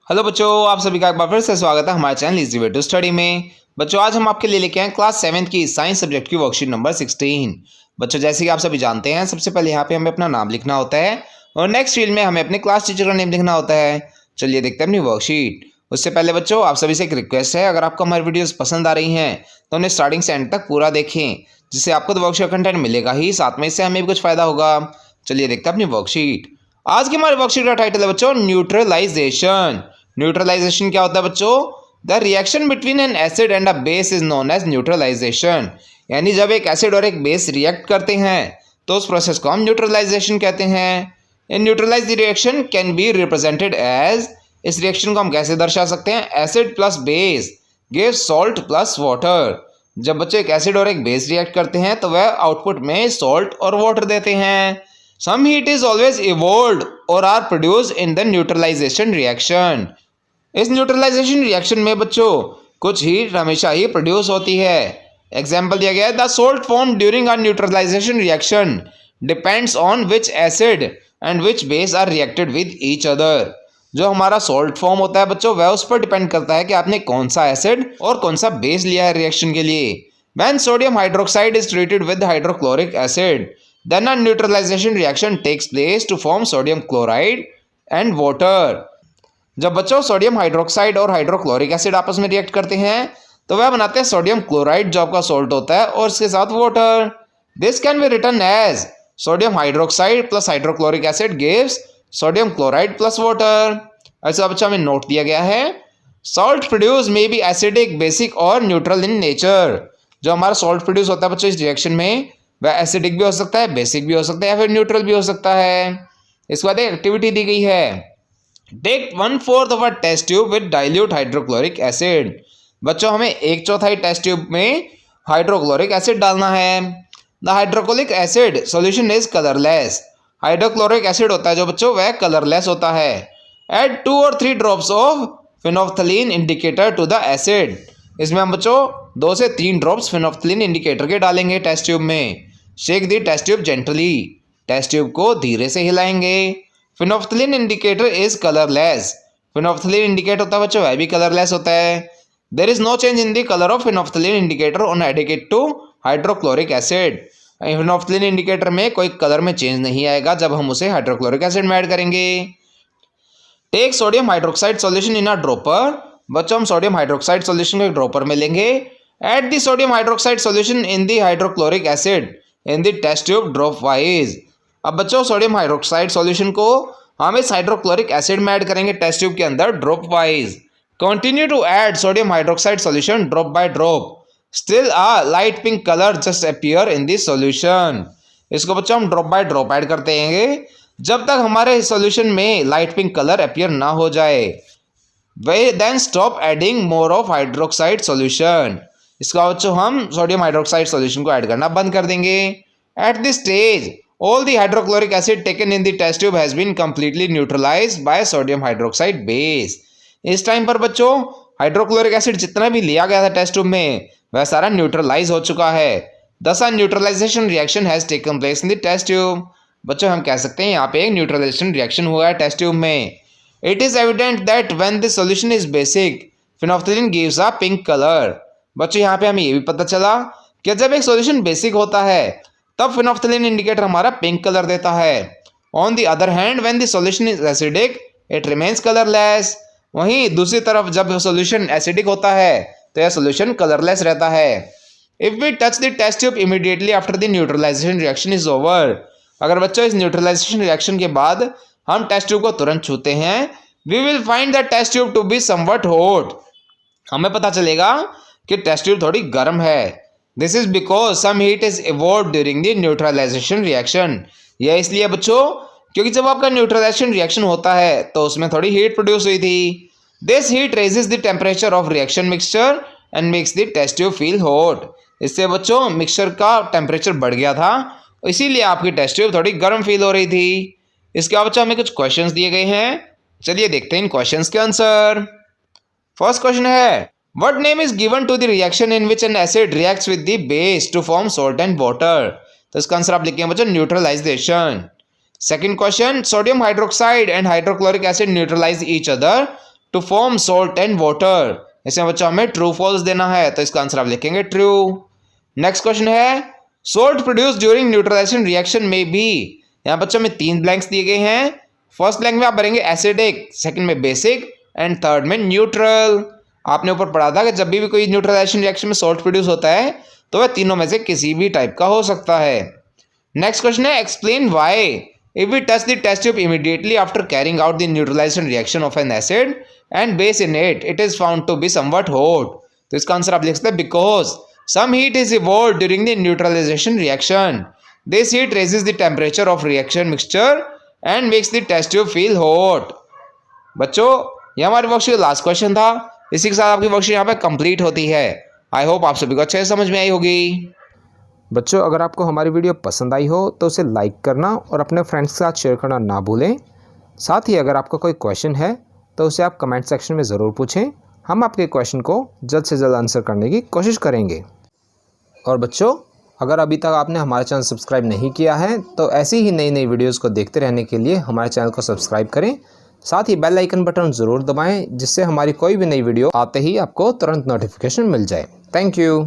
Hello बच्चों, आप सभी का एक बार फिर से स्वागत है हमारे channel easy way to study में। बच्चों, आज हम आपके लिए लेके आए क्लास 7 की साइंस सब्जेक्ट की वर्कशीट नंबर 16। बच्चों, जैसे कि आप सभी जानते हैं, सबसे पहले यहाँ पे हमें अपना नाम लिखना होता है और नेक्स्ट फील्ड में हमें अपने क्लास टीचर का नेम लिखना होता है। चलिए देखते हैं अपनी वर्कशीट। उससे पहले बच्चों, आप सभी से एक रिक्वेस्ट है, अगर आपको हमारी वीडियोस पसंद आ रही हैं तो उन्हें स्टार्टिंग से एंड तक पूरा देखें, जिससे आपको तो वर्कशीट कंटेंट मिलेगा ही, साथ में इससे हमें भी कुछ फायदा होगा। चलिए देखते हैं अपनी वर्कशीट। आज की हमारी वर्कशीट का टाइटल है बच्चों न्यूट्रलाइजेशन। न्यूट्रलाइजेशन क्या होता है बच्चों? The reaction between an acid and a base is known as neutralization. यानी जब एक एसिड और एक बेस रिएक्ट करते हैं तो उस प्रोसेस को हम न्यूट्रलाइजेशन कहते हैं। In neutralize reaction can be represented as, इस रिएक्शन को हम कैसे दर्शा सकते हैं? Acid plus base gives salt plus water. जब बच्चे एक एसिड और एक बेस रिएक्ट करते हैं तो वह आउटपुट में सॉल्ट और वाटर देते हैं। Some heat is always evolved और are produced in the neutralization reaction. इस न्यूट्रलाइजेशन रिएक्शन में बच्चों कुछ हीट हमेशा ही प्रोड्यूस होती है। एग्जाम्पल दिया गया है, the salt form during are neutralization reaction depends on which acid and which base are reacted with each other. जो हमारा सॉल्ट फॉर्म होता है बच्चों, वह उस पर डिपेंड करता है कि आपने कौन सा एसिड और कौन सा बेस लिया है रिएक्शन के लिए। When sodium hydroxide is treated with hydrochloric acid, then a neutralization reaction takes place to form sodium chloride and water। जब बच्चों सोडियम हाइड्रोक्साइड और हाइड्रोक्लोरिक एसिड आपस में रिएक्ट करते हैं तो वह बनाते हैं सोडियम क्लोराइड, जो आपका सॉल्ट होता है, और इसके साथ water. This can be written as sodium hydroxide plus hydrochloric acid gives sodium chloride plus water. ऐसा बच्चा हमें नोट दिया गया है, salt produce may be acidic, basic और न्यूट्रल इन नेचर। जो हमारा सॉल्ट प्रोड्यूस होता है बच्चों इस रिएक्शन में, वह एसिडिक भी हो सकता है, बेसिक भी हो सकता है, या फिर न्यूट्रल भी हो सकता है। इसके बाद एक एक्टिविटी दी गई है, take 1/4 of a test tube with dilute hydrochloric acid. बच्चों, हमें 1/4 टेस्ट ट्यूब में हाइड्रोक्लोरिक एसिड डालना है। The hydrochloric acid solution is colourless. Hydrochloric acid होता है जो बच्चों, वह कलरलेस होता है। एड 2 और 3 drops of phenolphthalein indicator to the acid. इसमें हम बच्चों 2 से 3 ड्रॉप्स फिनोल्फ्थलीन इंडिकेटर के डालेंगे टेस्ट ट्यूब में। Shake the test tube gently, test tube को धीरे से हिलाएंगे। Phenolphthalein indicator is colourless. Phenolphthalein indicator होता है बच्चों, वह भी कलरलेस होता है। There is no change in the colour of phenolphthalein indicator on adding it to hydrochloric acid. Phenolphthalein indicator में कोई कलर में चेंज नहीं आएगा जब हम उसे हाइड्रोक्लोरिक एसिड में ऐड करेंगे। Take sodium hydroxide solution in a dropper. बच्चों, हम सोडियम हाइड्रोक्साइड सॉल्यूशन को एक ड्रॉपर में लेंगे। Add the sodium hydroxide solution in the hydrochloric acid in the test tube dropwise. अब बच्चों, सोडियम हाइड्रोक्साइड सॉल्यूशन को हम इस हाइड्रोक्लोरिक एसिड में ऐड करेंगे टेस्ट ट्यूब के अंदर dropwise. Continue to add sodium hydroxide solution drop by drop. Still a light pink colour just appear in this solution. इसको बच्चों हम ड्रॉप बाय ड्रॉप ऐड करते रहेंगे जब तक हमारे सॉल्यूशन में लाइट पिंक कलर अपीयर ना हो जाए। We then stop adding more of hydroxide solution. इसका बच्चों हम सोडियम हाइड्रोक्साइड सॉल्यूशन को ऐड करना बंद कर देंगे। At this stage all the hydrochloric acid taken in the test tube has been completely neutralized by sodium hydroxide base. इस time पर बच्चों हाइड्रोक्लोरिक एसिड जितना भी लिया गया था टेस्ट ट्यूब में, वह सारा न्यूट्रलाइज हो चुका है। Thus a neutralization reaction has taken place in the test tube. बच्चों, हम कह सकते हैं यहाँ पे एक न्यूट्रलाइजेशन रिएक्शन हुआ है टेस्ट ट्यूब में। It is evident that when the solution is basic, phenolphthalein gives a pink color। बच्चों, यहाँ पे हमें ये भी पता चला कि जब एक सॉल्यूशन बेसिक होता है तब फिनोल्फ्थलीन इंडिकेटर हमारा पिंक कलर देता है। On the other hand when the solution is acidic it remains colourless. वहीं दूसरी तरफ जब सॉल्यूशन एसिडिक होता है तो यह सॉल्यूशन कलरलेस रहता है। If we touch the test tube immediately after the neutralization reaction is over. अगर बच्चों इस न्यूट्रलाइजेशन रिएक्शन के बाद हम टेस्ट ट्यूब को तुरंत छूते हैं, we will find the test tube to be somewhat hot. हमें पता चलेगा कि टेस्ट ट्यूब थोड़ी गर्म है। This is because some heat is evolved during the neutralization reaction. यह इसलिए बच्चों क्योंकि जब आपका न्यूट्रलाइजेशन रिएक्शन होता है तो उसमें थोड़ी हीट प्रोड्यूस हुई थी। This heat raises the temperature of reaction mixture and makes the test tube feel hot. इससे बच्चों मिक्सचर का टेम्परेचर बढ़ गया था, इसीलिए आपकी टेस्ट ट्यूब थोड़ी गर्म फील हो रही थी। इसके बाद बच्चों हमें कुछ क्वेश्चंस दिए गए हैं, चलिए देखते हैं इन क्वेश्चंस के आंसर। फर्स्ट क्वेश्चन है, what name is given to the reaction in which an acid reacts with the base to form salt and water. तो इसका आंसर आप लिखेंगे बच्चों neutralization. Second question, sodium hydroxide and hydrochloric acid neutralize each other to form salt and water. इसमें बच्चों हमें true false देना है, तो इसका आंसर आप लिखेंगे ट्रू। नेक्स्ट क्वेश्चन है salt produce during neutralization reaction may be. यहाँ बच्चों में 3 ब्लैंक्स दिए गए हैं। फर्स्ट ब्लैंक में आप भरेंगे एसिडिक, सेकंड में बेसिक एंड थर्ड में न्यूट्रल। आपने ऊपर पढ़ा था कि जब भी कोई न्यूट्रलाइजेशन रिएक्शन में सॉल्ट प्रोड्यूस होता है तो वह तीनों में से किसी भी टाइप का हो सकता है। नेक्स्ट क्वेश्चन है explain why if we touch the test tube immediately after carrying out the neutralization reaction of an acid and base in it is found to be somewhat hot. तो इसका answer आप लिख सकते हैं because some heat is evolved during the neutralization reaction. This heat raises the temperature of reaction mixture and makes the test tube feel hot. बच्चों ये हमारी worksheet last question था। इसी के साथ आपकी वर्कशीट यहाँ पे कंप्लीट होती है। आई होप आप सभी को अच्छे से समझ में आई होगी। बच्चों अगर आपको हमारी वीडियो पसंद आई हो तो उसे लाइक करना और अपने फ्रेंड्स के साथ शेयर करना ना भूलें। साथ ही अगर आपका कोई क्वेश्चन है तो उसे आप कमेंट सेक्शन में ज़रूर पूछें। हम आपके क्वेश्चन को जल्द से जल्द आंसर करने की कोशिश करेंगे। और बच्चों अगर अभी तक आपने हमारा चैनल सब्सक्राइब नहीं किया है तो ऐसी ही नई नई वीडियोज़ को देखते रहने के लिए हमारे चैनल को सब्सक्राइब करें। साथ ही बेल आइकन बटन ज़रूर दबाएं जिससे हमारी कोई भी नई वीडियो आते ही आपको तुरंत नोटिफिकेशन मिल जाए। Thank you.